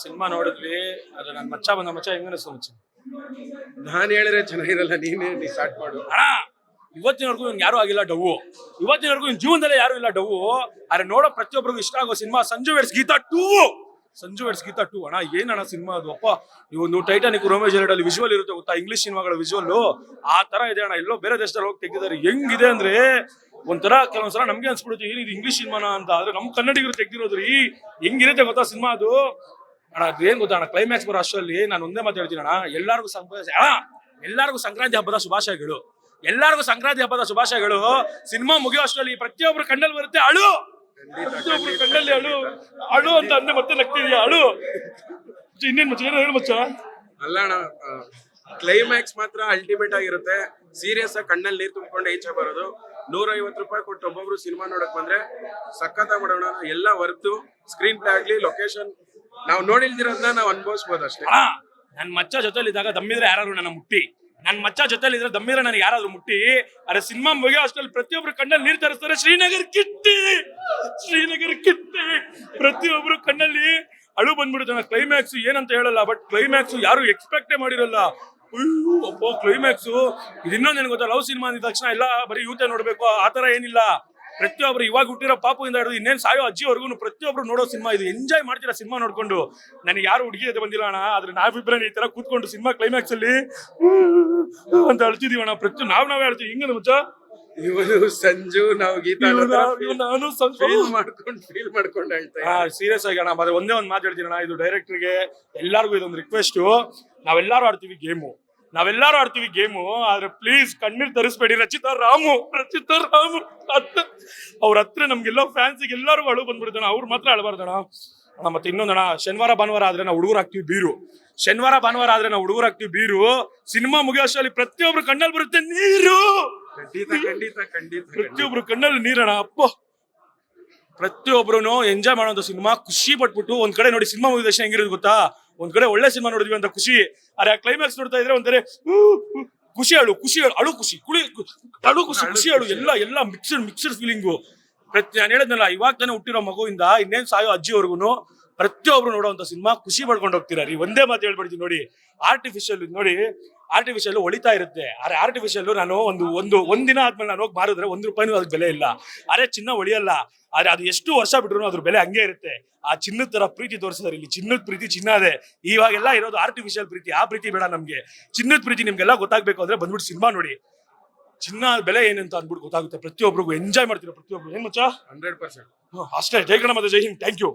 Cinema ನೋಡಿದ್ವಿ. ಅದು ನನ್ನ ಮಚ್ಚ ಬಂದ ಮಚ್ಚ ಹೆಂಗ ಅನಿಸ್ತು ಮಚ್ಚ? ನಾನ್ ಹೇಳಿದ್ರೆ ಚೆನ್ನಾಗಿರಲ್ಲ, ನೀನೇ ಸ್ಟಾರ್ಟ್ ಮಾಡು. ಅಣ್ಣ ಇವತ್ತಿನವರೆಗೂ ಯಾರು ಆಗಿಲ್ಲ ಡವ್ವು. ಇವತ್ತಿನವರೆಗೂ ಜೀವನದಲ್ಲೇ ಯಾರು ಇಲ್ಲ ಡವ್ವು. ಆದ್ರೆ ನೋಡೋ ಪ್ರತಿಯೊಬ್ಬರಿಗೂ ಇಷ್ಟ ಆಗೋ ಸಿನಿಮಾ ಸಂಜು ವೆಡ್ಸ್ ಗೀತಾ 2. ಅಣ್ಣ ಏನಣ್ಣ ಸಿನಿಮಾ ಅದು ಅಪ್ಪ. ನೀವು ಟೈಟಾನಿಕ್ ರೋಮಿಯೋ ಜೂಲಿಯಟ್ ಅಲ್ಲಿ ವಿಜುವಲ್ ಇರುತ್ತೆ ಗೊತ್ತಾ, ಇಂಗ್ಲಿಷ್ ಸಿನಿಮಾಗಳ ವಿಜುವಲ್ ಆ ತರ ಇದೆ ಅಣ್ಣ. ಎಲ್ಲೋ ಬೇರೆ ದೇಶದಲ್ಲಿ ಹೋಗಿ ತೆಗೆದಿದ್ದಾರೆ. ಹೆಂಗಿದೆ ಅಂದ್ರೆ ಒಂಥರ ಕೆಲವೊಂದ್ಸಲ ನಮ್ಗೆ ಅನ್ಸ್ಬಿಡುತ್ತೆ ಏನಿದು ಇಂಗ್ಲಿಷ್ ಸಿನಿಮಾನ ಅಂತ. ಆದ್ರೆ ನಮ್ ಕನ್ನಡಿಗರು ತೆಗ್ದಿರೋದ್ರಿ ಹೆಂಗಿರುತ್ತೆ ಗೊತ್ತಾ ಸಿನಿಮಾ ಅದು. ಅಣ್ಣ ಅದೇನ್ ಗೊತ್ತಾ ಅಣ್ಣ, ಕ್ಲೈಮ್ಯಾಕ್ಸ್ ಬರೋ ಅಷ್ಟರಲ್ಲಿ ನಾನು ಒಂದೇ ಮಾತು ಹೇಳ್ತೀನಿ ಅಣ್ಣ, ಎಲ್ಲಾರ್ಗು ಸಂಕ್ರಾಂತಿ ಹಬ್ಬದ ಶುಭಾಶಯಗಳು. ಎಲ್ಲಾರ್ಗು ಸಂಕ್ರಾಂತಿ ಹಬ್ಬದ ಶುಭಾಶಯಗಳು. ಸಿನಿಮಾ ಮುಗಿಯೋ ಅಷ್ಟರಲ್ಲಿ ಪ್ರತಿಯೊಬ್ರು ಕಣ್ಣಲ್ಲಿ ಬರುತ್ತೆ ಅಳು, ಪ್ರತಿಯೊಬ್ರು ಕಣ್ಣಲ್ಲಿ ಅಳು ಅಂತ ಅಂದೆ ಮತ್ತೆ ನಗ್ತಿದ್ಯಾ ಅಳು. ಇನ್ನೇನ್ ಮಚ್ಚ ಏನೋ ಹೇಳು ಮಚ್ಚ. ಅಲ್ಲ ಅಣ್ಣ, ಕ್ಲೈಮ್ಯಾಕ್ಸ್ ಮಾತ್ರ ಅಲ್ಟಿಮೇಟ್ ಆಗಿರುತ್ತೆ. ಸೀರಿಯಸ್ ಆಗಿ ಕಣ್ಣಲ್ಲಿ ನೀರು ತುಂಬಿಕೊಂಡು ಈಚೆ ಬರೋದು. 150 ರೂಪಾಯಿ ಕೊಟ್ಟು ಒಬ್ಬೊಬ್ರು ಸಿನಿಮಾ ನೋಡಕ್ ಬಂದ್ರೆ ಸಖತ್ತಾಗಿ ಮಾಡೋಣ. ಎಲ್ಲ ವರ್ತು ಸ್ಕ್ರೀನ್ ಪ್ಲೇ ಆಗ್ಲಿ, ಲೊಕೇಶನ್ ನಾವು ನೋಡಿಲ್ದಿರೋದನ್ನ ನಾವು ಅನುಭವಿಸಬಹುದು ಅಷ್ಟೇ. ನನ್ ಮಚ್ಚ ಜೊತೆಲಿ ಇದ್ದಾಗ ದಮ್ಮಿದ್ರೆ ಯಾರಾದ್ರು ನನ್ನ ಮುಟ್ಟಿ, ನನ್ ಮಚ್ಚ ಜೊತೆಲಿ ಇದ್ರೆ ದಮ್ಮಿದ್ರೆ ನನಗೆ ಯಾರಾದ್ರೂ ಮುಟ್ಟಿ. ಅರೆ ಸಿನಿಮಾ ಮುಗಿಯೋ ಅಷ್ಟರಲ್ಲಿ ಪ್ರತಿಯೊಬ್ರು ಕಣ್ಣಲ್ಲಿ ನೀರ್ ತರಿಸ್ತಾರೆ. ಶ್ರೀನಗರ್ ಕಿಟ್ಟಿ ಪ್ರತಿಯೊಬ್ರು ಕಣ್ಣಲ್ಲಿ ಅಳು ಬಂದ್ಬಿಡುತ್ತೆ. ಕ್ಲೈಮ್ಯಾಕ್ಸ್ ಏನಂತ ಹೇಳಲ್ಲ, ಬಟ್ ಕ್ಲೈಮ್ಯಾಕ್ಸ್ ಯಾರು ಎಕ್ಸ್ಪೆಕ್ಟೇ ಮಾಡಿರಲ್ಲ. ಅಪ್ಪ ಕ್ಲೈಮ್ಯಾಕ್ಸ್ ಇದು ಇನ್ನೊಂದು ಏನ್ ಗೊತ್ತಾ, ಲವ್ ಸಿನಿಮಾ ಅಂದ ತಕ್ಷಣ ಎಲ್ಲ ಬರೀ ಯೂತೆ ನೋಡ್ಬೇಕು ಆತರ ಏನಿಲ್ಲ. ಪ್ರತಿಯೊಬ್ರು ಇವಾಗ ಹುಟ್ಟಿರೋ ಪಾಪದಿಂದ ಹಿಡಿದು ಇನ್ನೇನ್ ಸಾಯೋ ಅಜ್ಜಿವರೆಗೂ ಪ್ರತಿಯೊಬ್ರು ನೋಡೋ ಸಿನಿಮಾ ಇದು. ಎಂಜಾಯ್ ಮಾಡ್ತೀರಾ ಸಿನಿಮಾ ನೋಡ್ಕೊಂಡು. ನನಗೆ ಯಾರು ಹುಡುಗಿ ಜೊತೆ ಬಂದಿಲ್ಲ ಅಣ್ಣ, ಆದ್ರೆ ನಾವಿಬ್ರೆ ಈ ತರ ಕೂತ್ಕೊಂಡು ಸಿನಿಮಾ ಕ್ಲೈಮ್ಯಾಕ್ಸ್ ಅಲ್ಲಿ ಅಂತ ಅಳ್ತಿದೀವಿ ಅಣ್ಣ. ನಾವೇ ಅಳ್ತೀವಿ. ಹಿಂಗ ಮಚ್ಚ ಇವನು ಸಂಜು ನಾವು ಗೀತಾ ನಾನು ಫೀಲ್ ಮಾಡ್ಕೊಂಡು ಹೇಳ್ತಾ ಸೀರಿಯಸ್ ಆಗಿ ಅಣ್ಣ. ಮತ್ತೆ ಒಂದೇ ಒಂದು ಮಾತು ಹೇಳ್ತೀನಿ ಅಣ್ಣ, ಇದು ಡೈರೆಕ್ಟರ್ಗೆ ಎಲ್ಲಾರ್ಗು ಇದೊಂದು ರಿಕ್ವೆಸ್ಟ್. ನಾವೆಲ್ಲಾರು ಆಡ್ತೀವಿ ಗೇಮು, ಆದ್ರೆ ಪ್ಲೀಸ್ ಕಣ್ಣೀರ್ ತರಿಸ್ಬೇಡಿ. ರಚಿತಾ ರಾಮು ಅವ್ರ ಹತ್ರ ನಮ್ಗೆಲ್ಲ ಫ್ಯಾನ್ಸಿಗೆ ಎಲ್ಲಾರು ಅಳು ಬಂದ್ಬಿಡ್ತಾನ, ಅವ್ರು ಮಾತ್ರ ಅಳಬಾರ್ದಣ. ಮತ್ತೆ ಇನ್ನೊಂದಣ, ಶನಿವಾರ ಭಾನುವಾರ ಆದ್ರೆ ನಾವು ಹುಡುಗರು ಹಾಕ್ತಿವಿ ಬೀರು. ಸಿನಿಮಾ ಮುಗಿಯೋ ಅಷ್ಟರಲ್ಲಿ ಪ್ರತಿಯೊಬ್ರು ಕಣ್ಣಲ್ಲಿ ಬರುತ್ತೆ ನೀರು. ಪ್ರತಿಯೊಬ್ರು ಕಣ್ಣಲ್ಲಿ ನೀರಣ ಅಪ್ಪ. ಪ್ರತಿಯೊಬ್ರು ಎಂಜಾಯ್ ಮಾಡೋದು ಸಿನಿಮಾ, ಖುಷಿ ಪಟ್ಬಿಟ್ಟು. ಒಂದ್ ಕಡೆ ನೋಡಿ ಸಿನಿಮಾ ಮುಗಿದ ತಕ್ಷಣ ಹೆಂಗಿರೋದು ಗೊತ್ತಾ, ಒಂದ್ ಕಡೆ ಒಳ್ಳೆ ಸಿನಿಮಾ ನೋಡಿದ್ವಿ ಅಂತ ಖುಷಿ. ಅರೆ ಆ ಕ್ಲೈಮ್ಯಾಕ್ಸ್ ನೋಡ್ತಾ ಇದ್ರೆ ಒಂಥರ ಖುಷಿ ಎಲ್ಲ ಮಿಕ್ಸ್ಡ್ ಫೀಲಿಂಗು. ನಾನು ಹೇಳಿದ್ನಲ್ಲ, ಇವಾಗ ತಾನೇ ಹುಟ್ಟಿರೋ ಮಗುವಿಂದ ಇನ್ನೇನ್ ಸಾಯೋ ಅಜ್ಜಿವರೆಗೂ ಪ್ರತಿಯೊಬ್ರು ನೋಡುವಂತ ಸಿನಿಮಾ. ಖುಷಿ ಪಡ್ಕೊಂಡು ಹೋಗ್ತೀರಾ ರೀ. ಒಂದೇ ಮಾತು ಹೇಳ್ಬಿಡ್ತೀನಿ ನೋಡಿ, ಆರ್ಟಿಫಿಷಿಯಲ್ ಹೊಳಿತಾ ಇರುತ್ತೆ. ಅರೆ ಆರ್ಟಿಫಿಷಿಯಲ್ ನಾನು ಒಂದಿನ ಆದ್ಮೇಲೆ ನಾನು ಹೋಗಿ ಮಾರಿದ್ರೆ 1 ರೂಪಾಯಿನೂ ಅದಕ್ಕೆ ಬೆಲೆ ಇಲ್ಲ. ಅರೆ ಚಿನ್ನ ಹೊಳಿಯಲ್ಲ, ಆದ್ರೆ ಅದು ಎಷ್ಟು ವರ್ಷ ಬಿಟ್ರು ಅದ್ರ ಬೆಲೆ ಹಂಗೆ ಇರುತ್ತೆ. ಆ ಚಿನ್ನದ ತರ ಪ್ರೀತಿ ತೋರಿಸಿದಾರೆ ಇಲ್ಲಿ. ಚಿನ್ನದ ಪ್ರೀತಿ ಚಿನ್ನ ಅದೇ. ಇವಾಗೆಲ್ಲ ಇರೋದು ಆರ್ಟಿಫಿಷಿಯಲ್ ಪ್ರೀತಿ. ಆ ಪ್ರೀತಿ ಬೇಡ ನಮ್ಗೆ. ಚಿನ್ನದ ಪ್ರೀತಿ ನಿಮ್ಗೆಲ್ಲ ಗೊತ್ತಾಗ್ಬೇಕು ಅಂದ್ರೆ ಬಂದ್ಬಿಟ್ಟು ಸಿನಿಮಾ ನೋಡಿ. ಚಿನ್ನ ಬೆಲೆ ಏನಂತ ಅಂದ್ಬಿಟ್ಟು ಗೊತ್ತಾಗುತ್ತೆ. ಪ್ರತಿಯೊಬ್ಬರಿಗೂ ಎಂಜಾಯ್ ಮಾಡ್ತೀರಾ ಪ್ರತಿಯೊಬ್ರು. ಏನ್ ಮಚ್ಚ? 100%. ಅಷ್ಟೇ. ಜೈ ಕನ್ನಡ ಮತ್ತೆ ಜೈ ಹಿಂದ್. Thank you.